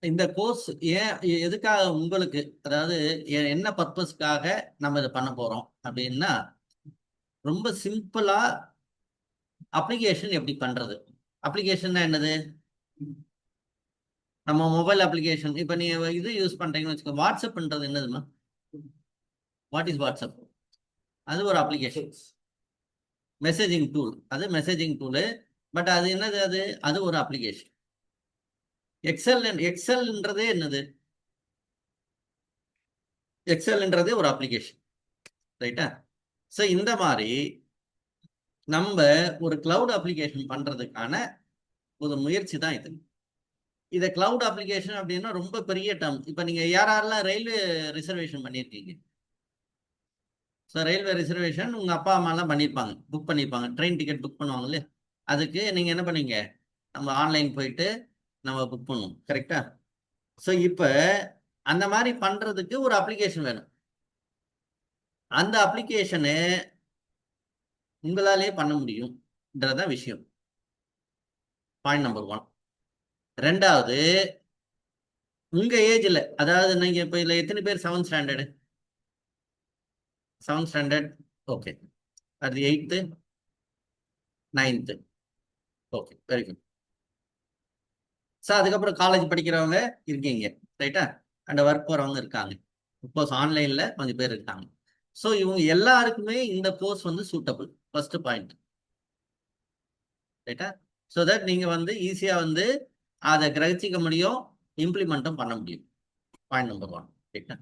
இந்த கோர்ஸ் ஏன் எதுக்காக உங்களுக்கு, அதாவது என்ன பர்பஸ்க்காக நம்ம இதை பண்ண போறோம் அப்படின்னா, ரொம்ப சிம்பிளா அப்ளிகேஷன் எப்படி பண்றது. அப்ளிகேஷன் என்னது? நம்ம மொபைல் அப்ளிகேஷன். இப்ப நீங்க இது யூஸ் பண்றீங்கன்னு வச்சுக்கோங்க, வாட்ஸ்அப்ன்றது என்னதுமா? What is WhatsApp? அது ஒரு அப்ளிகேஷன், மெசேஜிங் டூல். அது மெசேஜிங் டூலு. பட் அது என்னது? அது அது ஒரு அப்ளிகேஷன். எக்ஸல்ன்றதே என்னது? எக்ஸல்ன்றதே ஒரு அப்ளிகேஷன். ரைட்டா? ஸோ இந்த மாதிரி நம்ம ஒரு கிளவுட் அப்ளிகேஷன் பண்றதுக்கான ஒரு முயற்சி தான் இது. இதை கிளவுட் அப்ளிகேஷன் அப்படின்னா ரொம்ப பெரிய டேர்ம். இப்போ நீங்க யாரெல்லாம் ரயில்வே ரிசர்வேஷன் பண்ணியிருக்கீங்க? ஸோ ரயில்வே ரிசர்வேஷன் உங்க அப்பா அம்மாலாம் பண்ணியிருப்பாங்க, புக் பண்ணியிருப்பாங்க. ட்ரெயின் டிக்கெட் புக் பண்ணுவாங்களே, அதுக்கு நீங்க என்ன பண்ணீங்க? நம்ம ஆன்லைன் போயிட்டு நம்ம புக் பண்ணுவோம், கரெக்டா? ஸோ இப்போ அந்த மாதிரி பண்றதுக்கு ஒரு அப்ளிகேஷன் வேணும். அந்த அப்ளிகேஷனு உங்களாலே பண்ண முடியும்ன்றதான் விஷயம். Point number 1. ரெண்டாவது, உங்க ஏஜ்ல, அதாவது நீங்க இப்ப இதுல எத்தனை பேர் 7th standard? 7th standard, okay. அது 8th, 9th, okay, very good. So அதுக்கப்புறம் காலேஜ் படிக்கிறவங்க இருக்கீங்க, ரைட்டா? அண்ட் ஒர்க் போறவங்க இருக்காங்க. சப்போஸ் ஆன்லைன்ல கொஞ்சம் பேர் இருக்காங்க. ஸோ இவங்க எல்லாருக்குமே இந்த கோர்ஸ் வந்து சூட்டபிள். ஃபர்ஸ்ட் பாயிண்ட், ரைட்டா? ஸோ தட் நீங்க வந்து ஈஸியா வந்து அதை கிரகிச்சிக்க முடியும், இம்ப்ளிமெண்ட்டும் பண்ண முடியும். பாயிண்ட் நம்பர் 1, ரைட்டா?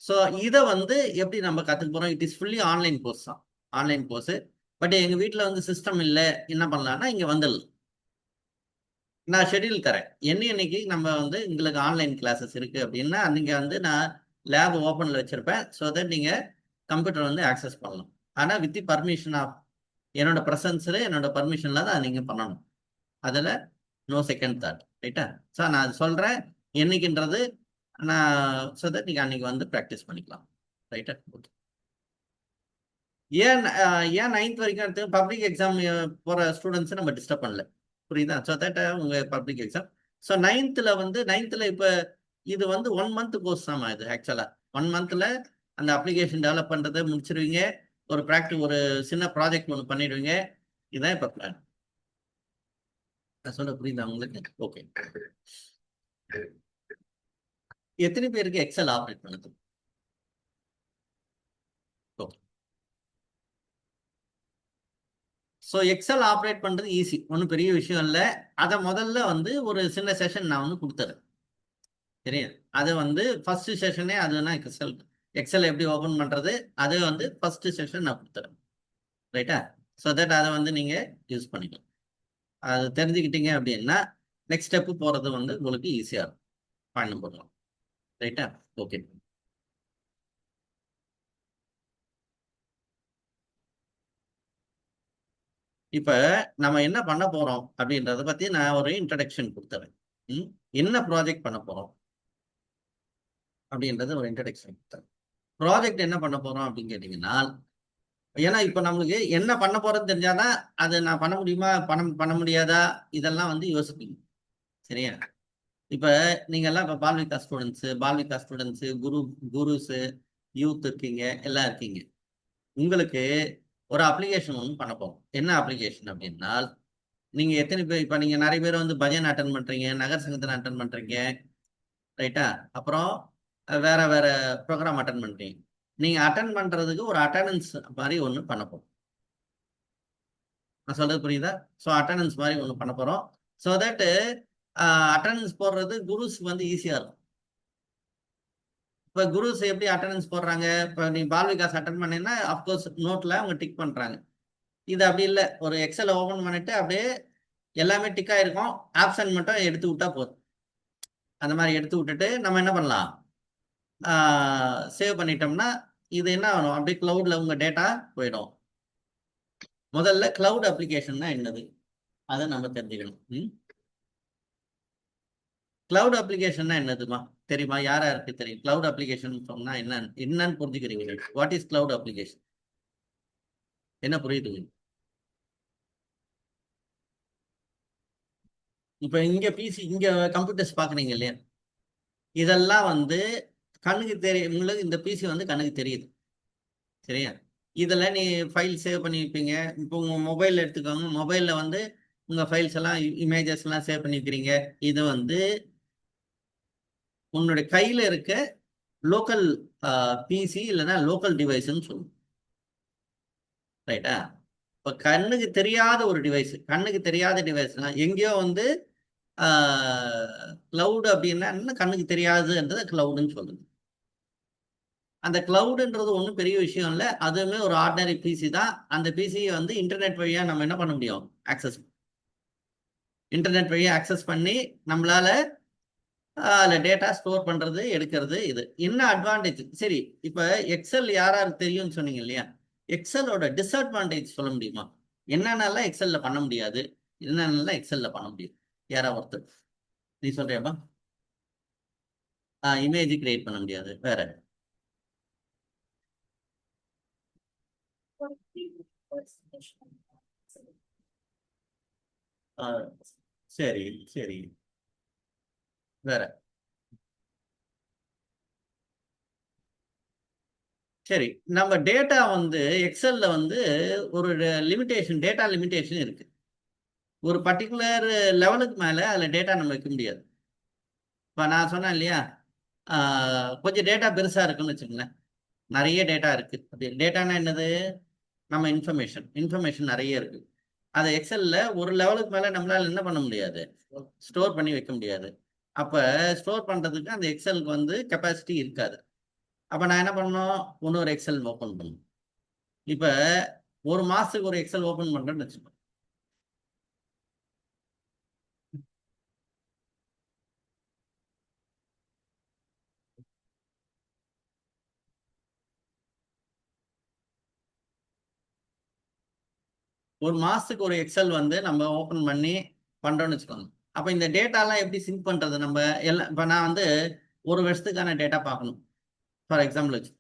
ஸோ இதை வந்து எப்படி நம்ம கற்றுக்க போகிறோம்? It is fully online course தான், ஆன்லைன் கோர்ஸு. பட் எங்கள் வீட்டில் வந்து சிஸ்டம் இல்லை, என்ன பண்ணலான்னா இங்கே வந்துடலாம். நான் ஷெட்யூல் தரேன். என்னைக்கு நம்ம வந்து உங்களுக்கு ஆன்லைன் கிளாஸஸ் இருக்குது அப்படின்னா அன்றைக்கி வந்து நான் லேப் ஓப்பனில் வச்சுருப்பேன். ஸோ தட் நீங்கள் கம்ப்யூட்டர் வந்து ஆக்சஸ் பண்ணலாம். ஆனால் வித் பர்மிஷன் ஆஃப் என்னோட ப்ரெசன்ஸில், என்னோட பர்மிஷனில் தான் நீங்கள் பண்ணணும். அதில் நோ செகண்ட் தாட், ரைட்டா? ஸோ நான் அது சொல்கிறேன் என்னைக்குன்றது. நான் ஸோ தட் நீங்கள் அன்றைக்கி வந்து ப்ராக்டிஸ் பண்ணிக்கலாம், ரைட்டா? ஓகே. ஏன் 9th வரைக்கும் எடுத்து பப்ளிக் எக்ஸாம் போகிற ஸ்டூடெண்ட்ஸை நம்ம டிஸ்டர்ப் பண்ணல, புரியுதா? ஸோ தட் உங்கள் பப்ளிக் எக்ஸாம். ஸோ 9th இப்போ இது வந்து 1 month கோர்ஸ் தான் இது ஆக்சுவலாக. 1 monthல அந்த அப்ளிகேஷன் டெவலப் பண்ணுறதை முடிச்சிருவீங்க. ஒரு சின்ன ப்ராஜெக்ட் ஒன்று பண்ணிடுவீங்க. இதுதான் இப்போ பிளான். நான் சொல்ல புரியுதா உங்களுக்கு? ஓகே. எத்தனை பேருக்கு எக்ஸல் ஆப்ரேட் பண்ணுது? ஓகே. ஸோ எக்ஸல் ஆப்ரேட் பண்ணுறது ஈஸி, ஒன்றும் பெரிய விஷயம் இல்லை. அதை முதல்ல வந்து ஒரு சின்ன செஷன் நான் வந்து கொடுத்துறேன், சரியா? அதை வந்து ஃபர்ஸ்ட் செஷனே அதுனா எக்ஸல் எப்படி ஓப்பன் பண்ணுறது, அது வந்து ஃபர்ஸ்ட் செஷன் நான் கொடுத்துறேன், ரைட்டா? ஸோ தட் அதை வந்து நீங்கள் யூஸ் பண்ணிக்கலாம். அது தெரிஞ்சுக்கிட்டீங்க அப்படின்னா நெக்ஸ்ட் ஸ்டெப்பு போகிறது வந்து உங்களுக்கு ஈஸியாக இருக்கும், பண்ண போடலாம், ரைட்டா? ஓகே. இப்போ நம்ம என்ன பண்ண போகிறோம் அப்படின்றத பற்றி நான் ஒரு இன்ட்ரடக்ஷன் கொடுத்துறேன். என்ன ப்ராஜெக்ட் பண்ண போகிறோம் அப்படின்றது ஒரு இன்ட்ரடக்ஷன் கொடுத்துறேன். ப்ராஜெக்ட் என்ன பண்ண போகிறோம் அப்படின்னு கேட்டிங்கன்னா, ஏன்னா இப்போ நம்மளுக்கு என்ன பண்ண போறதுன்னு தெரிஞ்சாதான் அது நான் பண்ண முடியுமா, பண்ண முடியாதா, இதெல்லாம் வந்து யோசிப்பீங்க, சரியா? இப்போ நீங்க எல்லாம் இப்போ பால்விகா ஸ்டூடெண்ட்ஸு, குருஸு, யூத் இருக்கீங்க, எல்லாம் இருக்கீங்க. உங்களுக்கு ஒரு அப்ளிகேஷன் ஒன்று பண்ண போறோம். என்ன அப்ளிகேஷன் அப்படின்னா, நீங்க எத்தனை பேர் இப்போ நீங்க நிறைய பேர் வந்து பஜன் அட்டன் பண்றீங்க, நகர் சங்கத்தில் அட்டன் பண்றீங்க, ரைட்டா? அப்புறம் வேற வேற ப்ரோக்ராம் அட்டன் பண்றீங்க. நீங்க அட்டன் பண்றதுக்கு ஒரு அட்டண்டன்ஸ் மாதிரி ஒன்று பண்ண போறோம். நான் சொல்றது புரியுதா? ஸோ அட்டண்டன்ஸ் மாதிரி ஒன்று பண்ண போகிறோம். ஸோ தட் அட்டண்டன்ஸ் போடுறது குருஸ்க்கு வந்து ஈஸியாக இருக்கும். இப்போ குருஸ் எப்படி அட்டண்டன்ஸ் போடுறாங்க? இப்போ நீ பால் விகாஸ் அட்டன் பண்ணீங்கன்னா அஃப்கோர்ஸ் நோட்டில் அவங்க டிக் பண்ணுறாங்க. இது அப்படி இல்லை, ஒரு எக்ஸலை ஓப்பன் பண்ணிட்டு அப்படியே எல்லாமே டிக் ஆகிருக்கும், ஆப்ஷன் மட்டும் எடுத்து விட்டா போதும். அந்த மாதிரி எடுத்து விட்டுட்டு நம்ம என்ன பண்ணலாம், சேவ் பண்ணிட்டோம்னா இது என்ன ஆகும், அப்படியே கிளவுடில் உங்கள் டேட்டா போயிடும். முதல்ல கிளவுட் அப்ளிகேஷன்னா என்னது அதை நம்ம தெரிஞ்சுக்கணும். கிளவுட் அப்ளிகேஷன்னா என்னதுமா தெரியுமா? யாரா இருக்கு தெரியும்? கிளவுட் அப்ளிகேஷன் சொன்னா என்னன்னு புரிஞ்சுக்கிறீங்க? What is cloud application? என்ன புரியுது? இப்போ இங்க பிசி இங்க கம்ப்யூட்டர்ஸ் பாக்குறீங்க இல்லையா, இதெல்லாம் வந்து கண்ணுக்கு தெரியும். உங்களுக்கு இந்த பிசி வந்து கண்ணுக்கு தெரியுது சரியா. இதில் நீ ஃபைல் சேவ் பண்ணி வைப்பீங்க. இப்போ உங்கள் மொபைல் எடுத்துக்கோங்க. மொபைலில் வந்து உங்கள் ஃபைல்ஸ் எல்லாம் இமேஜஸ் எல்லாம் சேவ் பண்ணி வைக்கிறீங்க. இது வந்து உன்னுடைய கையில் இருக்க லோக்கல் பிசி இல்லைன்னா லோக்கல் டிவைஸ்ன்னு சொல்லுவோம். ரைட்டா. இப்போ கண்ணுக்கு தெரியாத ஒரு டிவைஸ், கண்ணுக்கு தெரியாத டிவைஸ்னா எங்கேயோ வந்து கிளவுடு அப்படின்னா என்ன, கண்ணுக்கு தெரியாதுன்றது கிளவுடுன்னு சொல்லுது. அந்த கிளவுடுன்றது ஒன்றும் பெரிய விஷயம் இல்லை, அதுவுமே ஒரு ஆர்டினரி பிசி தான். அந்த பிசியை வந்து இன்டர்நெட் வழியாக நம்ம என்ன பண்ண முடியும், ஆக்சஸ், இன்டர்நெட் வழியாக ஆக்சஸ் பண்ணி நம்மளால அதில் டேட்டா ஸ்டோர் பண்ணுறது எடுக்கிறது. இது என்ன அட்வான்டேஜ். சரி, இப்போ எக்ஸல் யாராருக்கு தெரியும்னு சொன்னீங்க இல்லையா, எக்ஸலோட டிஸ்அட்வான்டேஜ் சொல்ல முடியுமா? என்னென்னலாம் எக்ஸல்ல பண்ண முடியாது, என்னென்னலாம் எக்ஸல்ல பண்ண முடியும், யாரா ஒருத்தர் நீ சொல்றியாப்பா? இமேஜ் கிரியேட் பண்ண முடியாது, வேற? ஆ, சரி சரி, வேற? சரி, நம்ம டேட்டா வந்து எக்ஸல்ல வந்து ஒரு லிமிடேஷன், டேட்டா லிமிடேஷன் இருக்கு. ஒரு பர்டிகுலர் லெவலுக்கு மேல அதுல டேட்டா நம்ம வைக்க முடியாது. இப்ப நான் சொன்னேன் இல்லையா, கொஞ்சம் டேட்டா பெருசா இருக்குன்னு வச்சுக்கோங்களேன், நிறைய டேட்டா இருக்கு. அப்படி டேட்டானா என்னது, நம்ம இன்ஃபர்மேஷன் நிறைய இருக்கு. அதை எக்ஸல்ல ஒரு லெவலுக்கு மேல நம்மளால என்ன பண்ண முடியாது, ஸ்டோர் பண்ணி வைக்க முடியாது. அப்ப ஸ்டோர் பண்றதுக்கு அந்த எக்ஸலுக்கு வந்து கெப்பாசிட்டி இருக்காது. அப்ப நான் என்ன பண்ணணும், இன்னொரு எக்ஸல் ஓபன் பண்ணணும். இப்ப ஒரு மாசத்துக்கு ஒரு எக்ஸல் ஓபன் பண்றேன்னு வச்சுக்கோ. ஒரு மாசத்துக்கு ஒரு எக்ஸல் வந்து நம்ம ஓபன் பண்ணி பண்றோம்னு வச்சுக்கோங்க. அப்ப இந்த டேட்டாலாம் எப்படி சிங்க் பண்றது, நம்ம எல்லாம் இப்ப நான் வந்து ஒரு வருஷத்துக்கான டேட்டா பார்க்கணும் ஃபார் எக்ஸாம்பிள் வச்சு.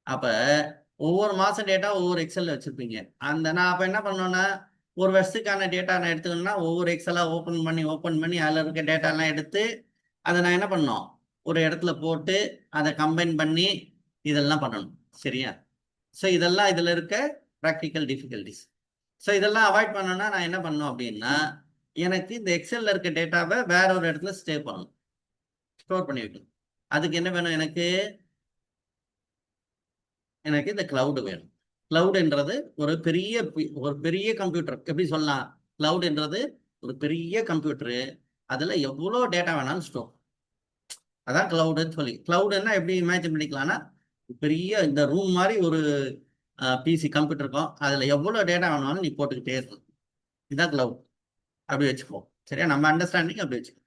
அப்ப ஒவ்வொரு மாசம் டேட்டா ஒவ்வொரு எக்ஸல்ல வச்சிருப்பீங்க. அந்த நான் அப்ப என்ன பண்ணணும்னா, ஒரு வருஷத்துக்கான டேட்டா நான் எடுத்துக்கணும்னா ஒவ்வொரு எக்ஸலா ஓபன் பண்ணி அதுல இருக்க டேட்டா எல்லாம் எடுத்து அதை நான் என்ன பண்ணணும், ஒரு இடத்துல போட்டு அதை கம்பைன் பண்ணி இதெல்லாம் பண்ணணும். சரியா. ஸோ இதெல்லாம் இதுல இருக்க ப்ராக்டிக்கல் டிஃபிகல்டிஸ். ஸோ இதெல்லாம் அவாய்ட் பண்ணணும்னா நான் என்ன பண்ணணும் அப்படின்னா, எனக்கு இந்த எக்ஸல்ல இருக்க டேட்டாவை வேற ஒரு இடத்துல ஸ்டோர் பண்ணி வைக்கணும். அதுக்கு என்ன வேணும், எனக்கு எனக்கு இந்த கிளவுடு வேணும். கிளவுடுன்றது ஒரு பெரிய கம்ப்யூட்டர், எப்படி சொல்லலாம், கிளவுடுன்றது ஒரு பெரிய கம்ப்யூட்டரு, அதுல எவ்வளோ டேட்டா வேணாலும் ஸ்டோர். அதான் கிளவுடுன்னு சொல்லி. கிளவுடுன்னா எப்படி இமேஜின் பண்ணிக்கலாம்னா, பெரிய இந்த ரூம் மாதிரி ஒரு பிசி கம்ப்யூட்டர் இருக்கும், அதுல எவ்வளோ டேட்டா வேணாலும் நீ போட்டுக்கிட்டே இருக்கணும். இதுதான் கிளவுட். அப்படி வச்சுப்போம் சரியா, நம்ம அண்டர்ஸ்டாண்டிங் அப்படி வச்சுக்கோ.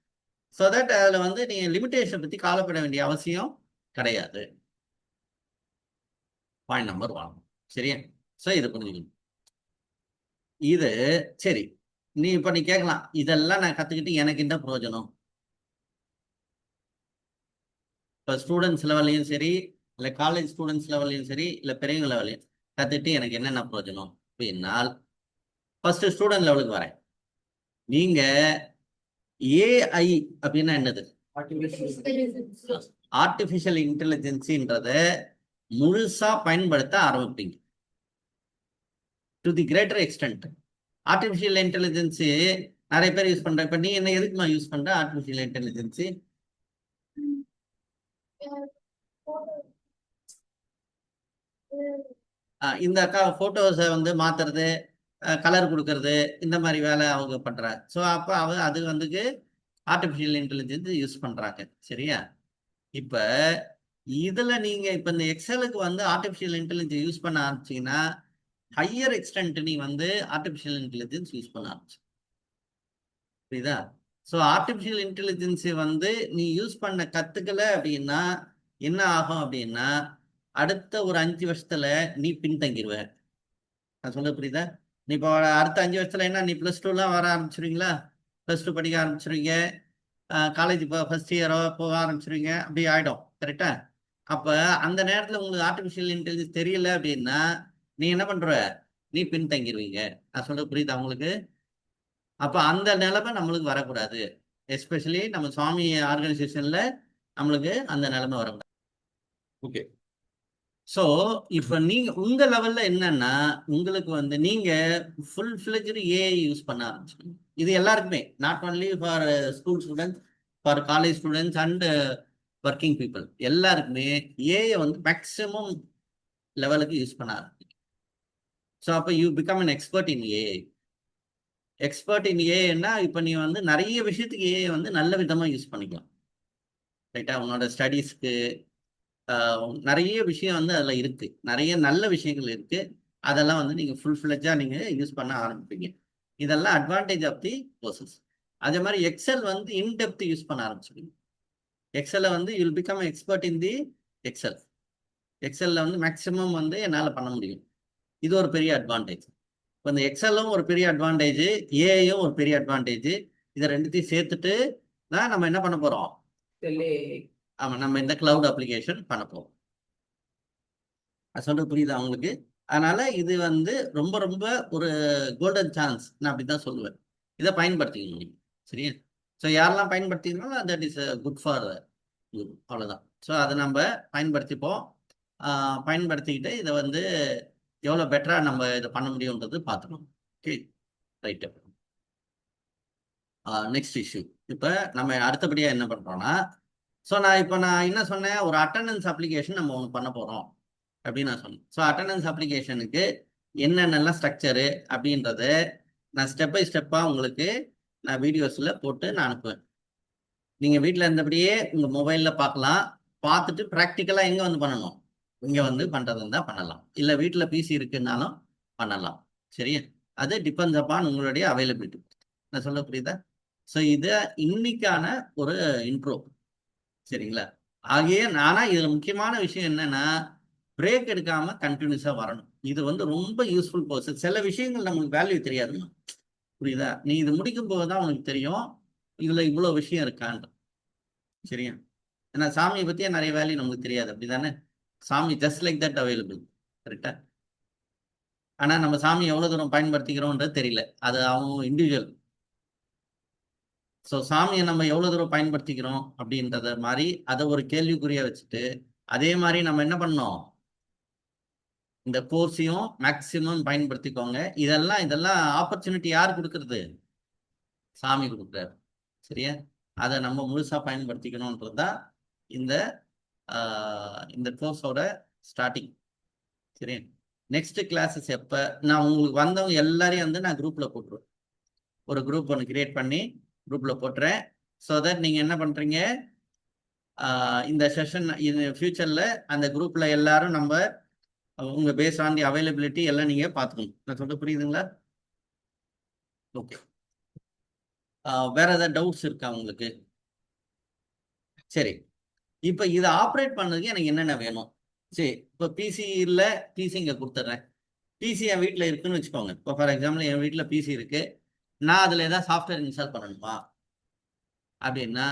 ஸோ தட் அதில் வந்து நீ லிமிடேஷன் பற்றி கவலைப்பட வேண்டிய அவசியம் கிடையாது. Point number 1. சரியா. ஸோ இது புரிஞ்சுக்கணும். இது சரி, நீ கேட்கலாம், இதெல்லாம் நான் கற்றுக்கிட்டு எனக்கு என்ன பிரயோஜனம்? இப்போ ஸ்டூடெண்ட்ஸ் லெவல்லையும் சரி, இல்லை காலேஜ் ஸ்டூடெண்ட்ஸ் லெவல்லையும் சரி, இல்லை பெரியவங்க லெவல்லையும் கற்றுக்கிட்டு எனக்கு என்னென்ன பிரயோஜனம் அப்படின்னால், ஃபர்ஸ்ட் ஸ்டூடெண்ட் லெவலுக்கு வரேன். நீங்க ஏஐ அப்படின்னா என்னது, ஆர்டிஃபிஷியல் இன்டெலிஜென்சின்றத முழுசா பயன்படுத்த ஆரம்பிப்பீங்க to the greater extent. Artificial intelligence நிறைய பேர் யூஸ் பண்ற. இப்ப நீ என்ன எதுக்குமா யூஸ் பண்ற ஆர்டிஃபிஷியல் இன்டெலிஜென்சி? இந்த அக்கா போட்டோஸை வந்து மாத்துறது, கலர் கொடுக்கறது, இந்த மாதிரி வேலை அவங்க பண்றாங்க. ஸோ அப்போ அது வந்துக்கு ஆர்டிஃபிஷியல் இன்டெலிஜென்ஸ் யூஸ் பண்றாங்க. சரியா. இப்ப இதுல நீங்க இப்ப இந்த எக்ஸலுக்கு வந்து ஆர்டிஃபிஷியல் இன்டெலிஜென்ஸ் யூஸ் பண்ண ஆரம்பிச்சீங்கன்னா, ஹையர் எக்ஸ்டென்ட் நீ வந்து ஆர்டிஃபிஷியல் இன்டெலிஜென்ஸ் யூஸ் பண்ண ஆரம்பிச்சு. புரியுதா. ஸோ ஆர்டிஃபிஷியல் இன்டெலிஜென்ஸை வந்து நீ யூஸ் பண்ண கத்துக்கல அப்படின்னா என்ன ஆகும் அப்படின்னா, அடுத்த ஒரு 5 வருஷத்துல நீ பின்தங்கிடுவ. நான் சொல்ல புரியுதா. நீ இப்போ அடுத்த 5 வருஷத்துல என்ன, நீ +2 வர ஆரம்பிச்சிருவீங்களா, +2 படிக்க ஆரம்பிச்சிருவீங்க, காலேஜ் இப்போ ஃபர்ஸ்ட் இயரோ போக ஆரம்பிச்சிருவீங்க, அப்படி ஆயிடும். கரெக்டா. அப்ப அந்த நேரத்துல உங்களுக்கு ஆர்டிஃபிஷியல் இன்டெலிஜென்ஸ் தெரியல அப்படின்னா நீ என்ன பண்ற, நீ பின்தங்கிடுவீங்க. நான் சொல்றது புரியுதா உங்களுக்கு? அப்போ அந்த நிலைமை நம்மளுக்கு வரக்கூடாது. எஸ்பெஷலி நம்ம சுவாமி ஆர்கனைசேஷன்ல நம்மளுக்கு அந்த நிலைமை வரக்கூடாது. ஓகே. ஸோ இப்போ நீங்க உங்க லெவல்ல என்னன்னா உங்களுக்கு வந்து நீங்க ஃபுல் ஃபிளெஜ்டு ஏஐ யூஸ் பண்ண ஆரம்பிச்சிருங்க. இது எல்லாருக்குமே, not only for school students, for college students and working people, எல்லாருக்குமே ஏஐ வந்து மேக்ஸிமம் லெவலுக்கு யூஸ் பண்ண ஆரம்பிக்கும். ஸோ அப்போ you become an expert in AI. Expert in ஏஐன்னா இப்போ நீ வந்து நிறைய விஷயத்துக்கு ஏஐ வந்து நல்ல விதமாக யூஸ் பண்ணிக்கலாம். ரைட்டா? உன்னோட ஸ்டடீஸ்க்கு நிறைய விஷயம் வந்து அதில் இருக்கு, நிறைய நல்ல விஷயங்கள் இருக்கு. அதெல்லாம் வந்து நீங்கள் ஃபுல் ஃபிளெஜாக நீங்கள் யூஸ் பண்ண ஆரம்பிப்பீங்க. இதெல்லாம் அட்வான்டேஜ் ஆஃப் தி கோர்சஸ். அதே மாதிரி எக்ஸல் வந்து இன்டெப்த் யூஸ் பண்ண ஆரம்பிச்சிடுங்க. எக்ஸலை வந்து you'll become expert in the Excel. எக்ஸலில் வந்து மேக்ஸிமம் வந்து என்னால் பண்ண முடியும். இது ஒரு பெரிய அட்வான்டேஜ். இப்போ இந்த எக்ஸலும் ஒரு பெரிய அட்வான்டேஜ், ஏஐயும் ஒரு பெரிய அட்வான்டேஜ். இதை ரெண்டுத்தையும் சேர்த்துட்டு தான் நம்ம என்ன பண்ண போகிறோம்? ஆமாம், நம்ம இந்த கிளவுட் அப்ளிகேஷன் பண்ண போகிறோம். அது சொல்றது புரியுதா உங்களுக்கு? அதனால இது வந்து ரொம்ப ரொம்ப ஒரு கோல்டன் சான்ஸ், நான் அப்படிதான் சொல்லுவேன். இதை பயன்படுத்திக்கணும் நீங்க. சரியா? ஸோ யாரெல்லாம் பயன்படுத்திக்கணும், that is good for you. அவ்வளோதான். ஸோ அதை நம்ம பயன்படுத்திப்போம். பயன்படுத்திக்கிட்டு இதை வந்து எவ்வளோ பெட்டராக நம்ம இதை பண்ண முடியுன்றது பார்த்துக்கணும். Okay, right. Next issue. இப்போ நம்ம அடுத்தபடியாக என்ன பண்ணுறோம்னா, ஸோ நான் என்ன சொன்னேன், ஒரு அட்டண்டன்ஸ் அப்ளிகேஷன் நம்ம ஒன்று பண்ண போகிறோம் அப்படின்னு நான் சொன்னேன். ஸோ அட்டண்டன்ஸ் அப்ளிகேஷனுக்கு என்னென்னலாம் ஸ்ட்ரக்சரு அப்படின்றத நான் ஸ்டெப் பை ஸ்டெப்பாக உங்களுக்கு நான் வீடியோஸில் போட்டு நான் அனுப்புவேன். நீங்கள் வீட்டில் இருந்தபடியே உங்கள் மொபைலில் பார்க்கலாம். பார்த்துட்டு ப்ராக்டிக்கலாக எங்கே வந்து பண்ணணும், இங்கே வந்து பண்ணுறதுன்னு தான் பண்ணலாம். இல்லை வீட்டில் பிசி இருக்குன்னாலும் பண்ணலாம். சரியா? அது டிபெண்ட்ஸ் அப்பான் உங்களுடைய அவைலபிலிட்டி. நான் சொல்ல புரியுதா? ஸோ இது இன்னைக்கான ஒரு இன்ட்ரோ. சரிங்களா? ஆகிய ஆனால் இதில் முக்கியமான விஷயம் என்னன்னா, பிரேக் எடுக்காம கண்டினியூஸா வரணும். இது வந்து ரொம்ப யூஸ்ஃபுல் கோர்ஸ். சில விஷயங்கள் நம்மளுக்கு வேல்யூ தெரியாதுமா, புரியுதா? நீ இது முடிக்கும் போதுதான் உனக்கு தெரியும் இதுல இவ்வளவு விஷயம் இருக்கான்னு. சரியா? ஏன்னா சாமியை பத்தியே நிறைய வேல்யூ நமக்கு தெரியாது, அப்படிதானே? சாமி ஜஸ்ட் லைக் தட் அவைலபிள். கரெக்டா? ஆனா நம்ம சாமி எவ்வளவு தூரம் பயன்படுத்திக்கிறோம்ன்றது தெரியல. அது அவங்க இண்டிவிஜுவல். ஸோ சாமியை நம்ம எவ்வளவு தூரம் பயன்படுத்திக்கிறோம் அப்படின்றத மாதிரி அதை ஒரு கேள்விக்குறியா வச்சுட்டு, அதே மாதிரி நம்ம என்ன பண்ணோம், இந்த கோர்ஸையும் மேக்சிமம் பயன்படுத்திக்கோங்க. இதெல்லாம் ஆப்பர்ச்சுனிட்டி யார் கொடுக்கறது? சாமி கொடுக்குறாரு. சரியா? அதை நம்ம முழுசா பயன்படுத்திக்கணும்ன்றது தான் இந்த இந்த கோர்ஸோட ஸ்டார்டிங். சரியா? நெக்ஸ்ட் கிளாஸஸ் எப்போ, நான் உங்களுக்கு வந்தவங்க எல்லாரையும் வந்து நான் குரூப்ல போட்டுருவேன். ஒரு குரூப் ஒன்று கிரியேட் பண்ணி குரூப்ல போட்டுறேன். ஸோ தட் நீங்க என்ன பண்றீங்க, இந்த செஷன் இது ஃபியூச்சர்ல அந்த குரூப்ல எல்லாரும் நம்ம உங்க பேஸ் ஆன் தி அவைலபிலிட்டி எல்லாம் நீங்க பார்த்துக்கணும். நான் சொல்ல புரியுதுங்களா? ஓகே. வேற ஏதாவது டவுட்ஸ் இருக்கா உங்களுக்கு? சரி, இப்போ இதை ஆப்ரேட் பண்ணதுக்கு எனக்கு என்னென்ன வேணும்? சரி, இப்போ பிசி இல்லை, பிசி இங்கே கொடுத்துட்றேன். பிசி என் வீட்டில் இருக்குன்னு வச்சுக்கோங்க. இப்போ ஃபார் எக்ஸாம்பிள் என் வீட்டில் பிசி இருக்கு, நான் அதில் ஏதாவது சாஃப்ட்வேர் இன்ஸ்டால் பண்ணணுமா அப்படின்னா,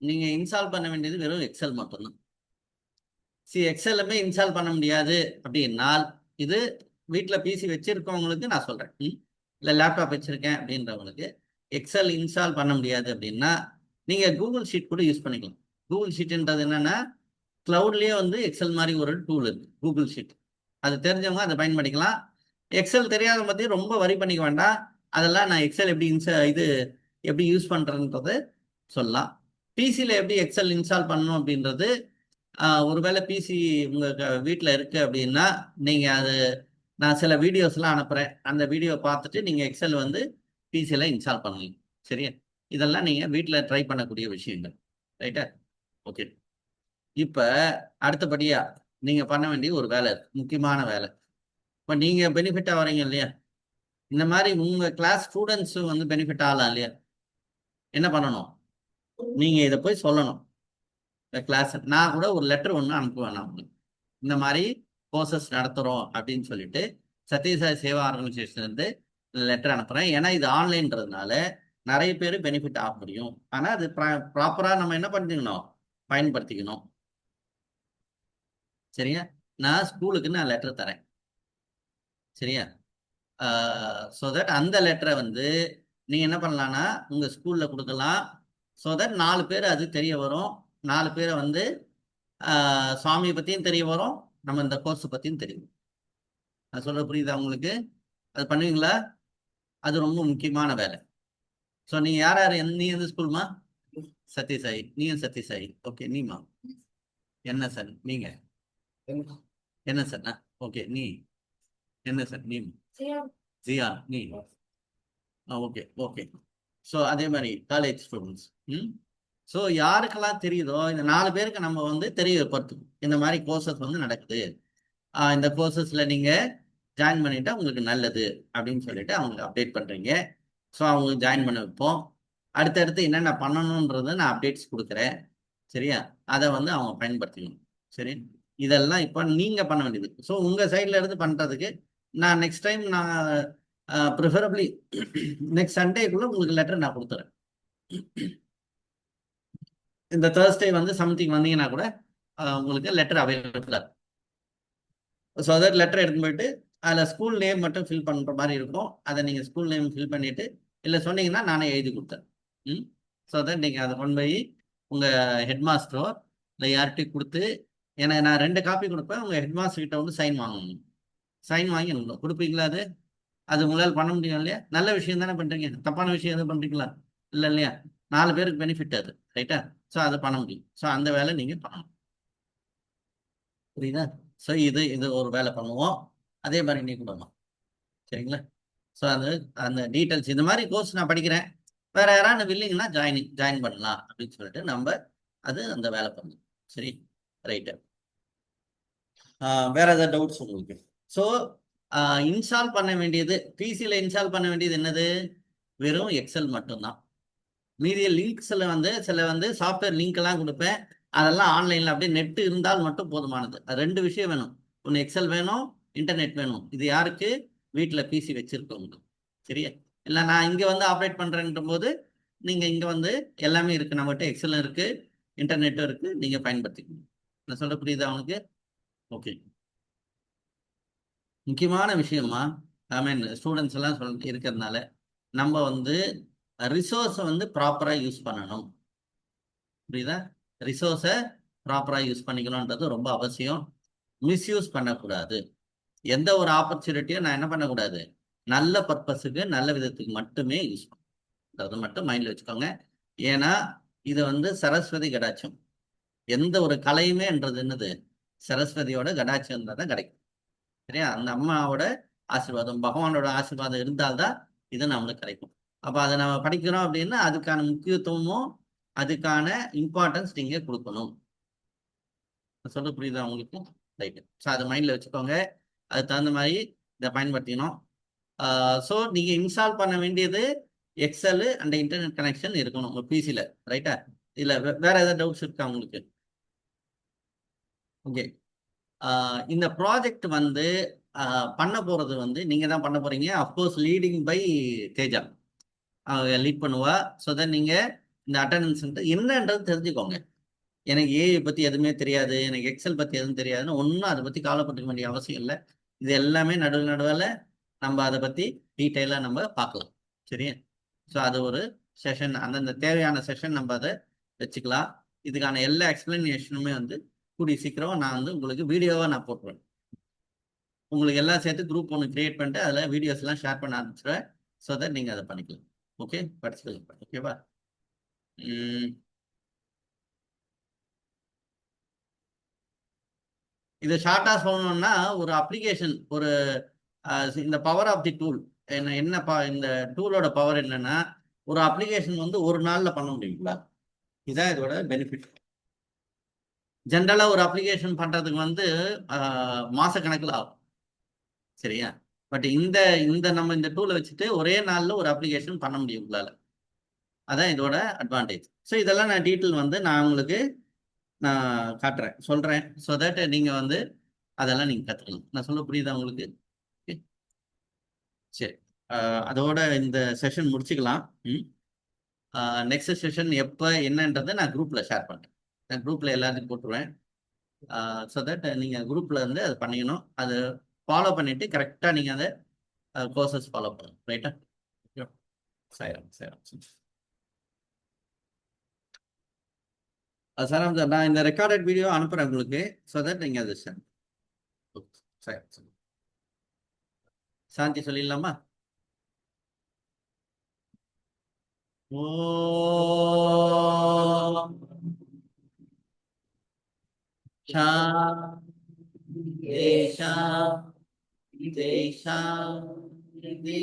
நீங்கள் இன்ஸ்டால் பண்ண வேண்டியது வெறும் எக்ஸல் மட்டும்தான். எக்ஸலுமே இன்ஸ்டால் பண்ண முடியாது அப்படின்னால், இது வீட்டில் பிசி வச்சிருக்கவங்களுக்கு நான் சொல்கிறேன். இல்லை லேப்டாப் வச்சுருக்கேன் அப்படின்றவங்களுக்கு எக்ஸல் இன்ஸ்டால் பண்ண முடியாது அப்படின்னா, நீங்கள் கூகுள் ஷீட் கூட யூஸ் பண்ணிக்கலாம். கூகுள் ஷீட்ன்றது என்னென்னா, க்ளவுட்லேயே வந்து எக்ஸல் மாதிரி ஒரு டூல் இருக்குது, கூகுள் ஷீட். அது தெரிஞ்சவங்க அதை பயன்படுத்திக்கலாம். எக்ஸல் தெரியாத பற்றி ரொம்ப வரி பண்ணிக்க வேண்டாம். அதெல்லாம் நான் எக்ஸல் எப்படி இது எப்படி யூஸ் பண்ணுறதுன்றதை சொல்லலாம். பிசியில் எப்படி எக்ஸல் இன்ஸ்டால் பண்ணணும் அப்படின்றது, ஒருவேளை பிசி உங்கள் வீட்டில் இருக்குது அப்படின்னா, நீங்கள் அது நான் சில வீடியோஸ்லாம் அனுப்புகிறேன். அந்த வீடியோ பார்த்துட்டு நீங்கள் எக்ஸல் வந்து பிசியில் இன்ஸ்டால் பண்ணலாம். சரியா? இதெல்லாம் நீங்கள் வீட்டில் ட்ரை பண்ணக்கூடிய விஷயங்கள். ரைட்டா? ஓகே. இப்போ அடுத்தபடியாக நீங்கள் பண்ண வேண்டிய ஒரு வேலை, முக்கியமான வேலை. இப்போ நீங்கள் பெனிஃபிட்டாக வரீங்க இல்லையா, இந்த மாதிரி உங்கள் கிளாஸ் ஸ்டூடெண்ட்ஸும் வந்து பெனிஃபிட் ஆகலாம் இல்லையா? என்ன பண்ணணும், நீங்கள் இதை போய் சொல்லணும். இந்த கிளாஸ் நான் கூட ஒரு லெட்டர் ஒன்று அனுப்புவேன். நான் இந்த மாதிரி கோர்சஸ் நடத்துகிறோம் அப்படின்னு சொல்லிட்டு சத்யசாய் சேவா ஆர்கனைசேஷன்லேருந்து லெட்டர் அனுப்புகிறேன். ஏன்னா இது ஆன்லைன்றதுனால நிறைய பேர் பெனிஃபிட் ஆக முடியும். ஆனால் அது ப்ராப்பராக நம்ம என்ன பண்ணிக்கணும், பயன்படுத்திக்கணும். சரியா? நான் ஸ்கூலுக்கு நான் லெட்டர் தரேன். சரியா? ஸோ தட் அந்த லெட்டரை வந்து நீங்கள் என்ன பண்ணலான்னா உங்கள் ஸ்கூலில் கொடுக்கலாம். ஸோ தட் 4 பேர் அது தெரிய வரும். 4 பேரை வந்து சுவாமியை பற்றியும் தெரிய வரும், நம்ம இந்த கோர்ஸை பற்றியும் தெரியும். நான் சொல்ல புரியுதா உங்களுக்கு? அது பண்ணுவீங்களா? அது ரொம்ப முக்கியமான வேலை. ஸோ நீங்கள் யார் யார் நீ எந்த ஸ்கூல்மா? சத்யசாயி. நீயும் சத்யசாயி. ஓகே. நீமா என்ன சார்? நீங்கள் என்ன சார்? ஓகே. நீ என்ன சார்? நீ ஜியா. நீ ஓகே ஓகே. ஸோ அதே மாதிரி காலேஜ் ஸ்டூடெண்ட்ஸ். ஸோ யாருக்கெல்லாம் தெரியுதோ இந்த 4 பேருக்கு நம்ம வந்து தெரியப்படுத்தும் இந்த மாதிரி கோர்சஸ் வந்து நடக்குது, இந்த கோர்சஸில் நீங்கள் ஜாயின் பண்ணிட்டா உங்களுக்கு நல்லது அப்படின்னு சொல்லிட்டு அவங்களுக்கு அப்டேட் பண்ணுறீங்க. ஸோ அவங்க ஜாயின் பண்ண வைப்போம். அடுத்தடுத்து என்னென்ன பண்ணணுன்றது நான் அப்டேட்ஸ் கொடுக்குறேன். சரியா? அதை வந்து அவங்க பயன்படுத்திக்கணும். சரி, இதெல்லாம் இப்போ நீங்கள் பண்ண வேண்டியது. ஸோ உங்கள் சைடில் இருந்து பண்ணுறதுக்கு நான் நெக்ஸ்ட் டைம் நான் ப்ரிஃபரபிளி நெக்ஸ்ட் சண்டேக்குள்ளே உங்களுக்கு லெட்டர் நான் கொடுத்துறேன். இந்த தேர்ஸ்டே வந்து சம்திங் வந்தீங்கன்னா கூட உங்களுக்கு லெட்டர் அவைலபிளாக. ஸோ அதர் லெட்டர் எடுத்து போயிட்டு அதில் ஸ்கூல் நேம் மட்டும் ஃபில் பண்ணுற மாதிரி இருக்கும். அதை நீங்கள் ஸ்கூல் நேம் ஃபில் பண்ணிவிட்டு இல்லை சொன்னீங்கன்னா நானே எழுதி கொடுத்தேன். ஸோ தட் நீங்கள் அதை கொண்டு போய் உங்கள் ஹெட் மாஸ்டரோ இல்லை யார்கிட்டையும் கொடுத்து, எனக்கு நான் 2 காப்பி கொடுப்பேன். உங்கள் ஹெட் மாஸ்டர் கிட்ட வந்து சைன் வாங்கணும். சைன் வாங்கி கொடுப்பீங்களா? அது உங்களால் பண்ண முடியும் இல்லையா? நல்ல விஷயம் தானே பண்ணுறீங்க. தப்பான விஷயம் எதுவும் பண்ணுறீங்களா? இல்லை இல்லையா? 4 பேருக்கு பெனிஃபிட் அது, ரைட்டா? ஸோ அதை பண்ண முடியும். ஸோ அந்த வேலை நீங்கள் பண்ணணும். புரியுதா? ஸோ இது ஒரு வேலை பண்ணுவோம். அதே மாதிரி நீ கொடுக்கணும். சரிங்களா? ஸோ அந்த டீட்டெயில்ஸ் இந்த மாதிரி கோர்ஸ் நான் படிக்கிறேன், வேற யாராவது வில்லிங்கன்னா ஜாயின் பண்ணலாம் அப்படின்னு சொல்லிட்டு நம்ம அந்த வேலை பண்ணணும். சரி, ரைட்டு. வேற ஏதாவது டவுட்ஸ் உங்களுக்கு? ஸோ இன்ஸ்டால் பண்ண வேண்டியது, பிசியில் இன்ஸ்டால் பண்ண வேண்டியது என்னது? வெறும் எக்ஸல் மட்டும்தான். மீதிய லிங்க்ஸில் வந்து சில வந்து சாஃப்ட்வேர் லிங்க் எல்லாம் கொடுப்பேன். அதெல்லாம் ஆன்லைனில் அப்படியே நெட்டு இருந்தால் மட்டும் போதுமானது. அது 2 விஷயம் வேணும். ஒன்று எக்ஸல் வேணும், இன்டர்நெட் வேணும். இது யாருக்கு? வீட்டில் பிசி வச்சிருக்கவங்க. சரியா? இல்லை நான் இங்கே வந்து ஆப்ரேட் பண்ணுறேன்ற போது நீங்கள் இங்கே வந்து எல்லாமே இருக்குது. நம்மகிட்ட எக்ஸலும் இருக்குது, இன்டர்நெட்டும் இருக்குது, நீங்கள் பயன்படுத்திக்கணும். நான் சொல்ல புரியுதா அவனுக்கு? ஓகே. முக்கியமான விஷயமா, ஐ மீன் ஸ்டூடெண்ட்ஸ் எல்லாம் இருக்கிறதுனால நம்ம வந்து ரிசோர்ஸை வந்து ப்ராப்பராக யூஸ் பண்ணணும். புரியுதா? ரிசோர்ஸை ப்ராப்பராக யூஸ் பண்ணிக்கணுன்றது ரொம்ப அவசியம். மிஸ்யூஸ் பண்ணக்கூடாது. எந்த ஒரு ஆப்பர்ச்சுனிட்டியும் நான் என்ன பண்ணக்கூடாது, நல்ல பர்பஸுக்கு நல்ல விதத்துக்கு மட்டுமே யூஸ் பண்ணணும். அதை மட்டும் மைண்டில் வச்சுக்கோங்க. ஏன்னா இது வந்து சரஸ்வதி கடாட்சம். எந்த ஒரு கலையுமேன்றது என்னது? சரஸ்வதியோட கடாட்சம் தான் கிடைக்கும். சரியா? அந்த அம்மாவோட ஆசீர்வாதம், பகவானோட ஆசீர்வாதம் இருந்தால்தான் இது நம்மளுக்கு கிடைக்கும். அப்போ அதை நம்ம படிக்கிறோம் அப்படின்னா அதுக்கான முக்கியத்துவமும் அதுக்கான இம்பார்ட்டன்ஸ் நீங்கள் கொடுக்கணும். சொல்ல புரியுதா உங்களுக்கு? ரைட்டு. ஸோ அதை மைண்டில் வச்சுக்கோங்க. அதுக்கு தகுந்த மாதிரி இதை பயன்படுத்திக்கணும். ஸோ நீங்கள் இன்ஸ்டால் பண்ண வேண்டியது எக்ஸல் அண்ட் இன்டர்நெட் கனெக்ஷன் இருக்கணும் உங்கள் பிசியில், ரைட்டா? இல்லை வேற ஏதாவது டவுட்ஸ் இருக்கா உங்களுக்கு? ஓகே. இந்த ப்ராஜெக்ட் வந்து பண்ண போகிறது வந்து நீங்கள் தான் பண்ண போகிறீங்க. Of course leading by Teja lead பண்ணுவா. ஸோ தட் நீங்கள் இந்த அட்டண்டன்ஸ் என்னன்றது தெரிஞ்சுக்கோங்க. எனக்கு ஏஐ பற்றி எதுவுமே தெரியாது, எனக்கு எக்ஸல் பற்றி எதுவும் தெரியாதுன்னு ஒன்றும் அதை பற்றி கவலைப்பட்டுக்க வேண்டிய அவசியம் இல்லை. இது எல்லாமே நடுவில் நம்ம அதை பற்றி டீட்டெயிலாக நம்ம பார்க்கலாம். சரியா? ஸோ அது ஒரு செஷன், அந்தந்த தேவையான செஷன் நம்ம அதை வச்சுக்கலாம். இதுக்கான எல்லா எக்ஸ்பிளனேஷனுமே வந்து கூடிய சீக்கிரம் நான் வந்து உங்களுக்கு வீடியோவாக நான் போட்டுருவேன். உங்களுக்கு எல்லாம் சேர்த்து குரூப் ஒன்று கிரியேட் பண்ணிட்டு அதில் வீடியோஸ்லாம் ஷேர் பண்ண ஆரம்பிச்சிடுவேன். ஸோ தட் நீங்கள் அதை பண்ணிக்கலாம். ஓகே, படிச்சுக்கலாம். ஓகேவா? இது ஷார்ட்டாக சொல்லணும்னா ஒரு அப்ளிகேஷன், ஒரு இந்த பவர் ஆஃப் தி டூல் என்ன இந்த டூலோட பவர் என்னன்னா, ஒரு அப்ளிகேஷன் வந்து ஒரு நாளில் பண்ண முடியுங்களா? இதுதான் இதோட பெனிஃபிட். ஜென்ரலாக ஒரு அப்ளிகேஷன் பண்ணுறதுக்கு வந்து மாசக்கணக்கில் ஆகும். சரியா? பட் நம்ம இந்த டூலை வச்சுட்டு ஒரே நாளில் ஒரு அப்ளிகேஷன் பண்ண முடியும் உங்களால். அதான் இதோட அட்வான்டேஜ். ஸோ இதெல்லாம் நான் டீட்டெயில் வந்து நான் உங்களுக்கு நான் காட்டுறேன், சொல்கிறேன். ஸோ தட் நீங்கள் வந்து அதெல்லாம் நீங்கள் கற்றுக்கலாம். நான் சொல்ல புரியுதா உங்களுக்கு? சரி, அதோட இந்த செஷன் முடிச்சுக்கலாம். நெக்ஸ்ட் செஷன் எப்போ என்னன்றதை நான் குரூப்பில் ஷேர் பண்ணுறேன். நான் குரூப்பில் எல்லாத்தையும் போட்டுருவேன். ஸோ தட் நீங்கள் குரூப்பில் இருந்து அதை பண்ணிக்கணும். அதை ஃபாலோ பண்ணிவிட்டு கரெக்டாக நீங்கள் அதை கோர்சஸ் ஃபாலோ பண்ணணும். ரைட்டா? சாய்ராம் சாய்ராம். சாய்ராம் சார், நான் இந்த ரெக்கார்டட் வீடியோ அனுப்புறேன் உங்களுக்கு. ஸோ தட் நீங்கள் அதை சாய்ராம். சாந்தி சொல்லிடலாமா? ஓம் சாந்தி சாந்தி சாந்தி.